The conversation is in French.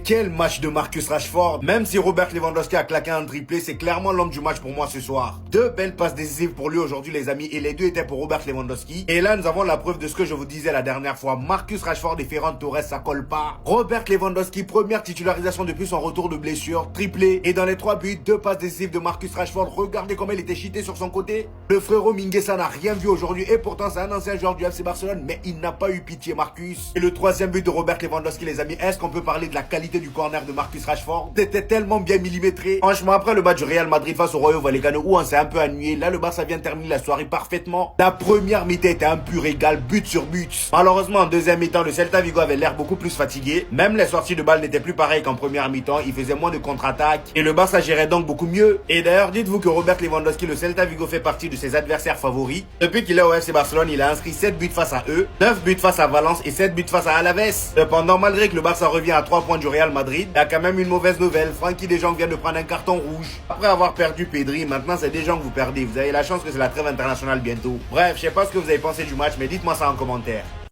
Quel match de Marcus Rashford. Même si Robert Lewandowski a claqué un triplé, c'est clairement l'homme du match pour moi ce soir. Deux belles passes décisives pour lui aujourd'hui les amis, et les deux étaient pour Robert Lewandowski. Et là nous avons la preuve de ce que je vous disais la dernière fois. Marcus Rashford et Ferran Torres, ça colle pas. Robert Lewandowski, première titularisation depuis son retour de blessure, triplé. Et dans les 3 buts, 2 passes décisives de Marcus Rashford. Regardez comment il était cheaté sur son côté. Le frérot Mingueza n'a rien vu aujourd'hui, et pourtant c'est un ancien joueur du FC Barcelone, mais il n'a pas eu pitié Marcus. Et le 3e but de Robert Lewandowski les amis, est-ce qu'on peut parler de la qualité du corner de Marcus Rashford? C'était tellement bien millimétré. Franchement, après le match du Real Madrid face au Rayo Vallecano où on s'est un peu ennuyé, là le Barça vient de terminer la soirée parfaitement. La première mi-temps était un pur régal, but sur but. Malheureusement en deuxième mi-temps, le Celta Vigo avait l'air beaucoup plus fatigué. Même les sorties de balles n'étaient plus pareilles qu'en première mi-temps, il faisait moins de contre-attaques et le Barça gérait donc beaucoup mieux. Et d'ailleurs, dites-vous que Robert Lewandowski, le Celta Vigo fait partie de ses adversaires favoris. Depuis qu'il est au FC Barcelone, il a inscrit 7 buts face à eux, 9 buts face à Valence et 7 buts face à Alaves. Cependant, malgré que le Barça revient à 3 points du Real Madrid, il y a quand même une mauvaise nouvelle. Frenkie de Jong vient de prendre un carton rouge. Après avoir perdu Pedri, maintenant c'est des gens que vous perdez. Vous avez la chance que c'est la trêve internationale bientôt. Bref, je sais pas ce que vous avez pensé du match, mais dites-moi ça en commentaire.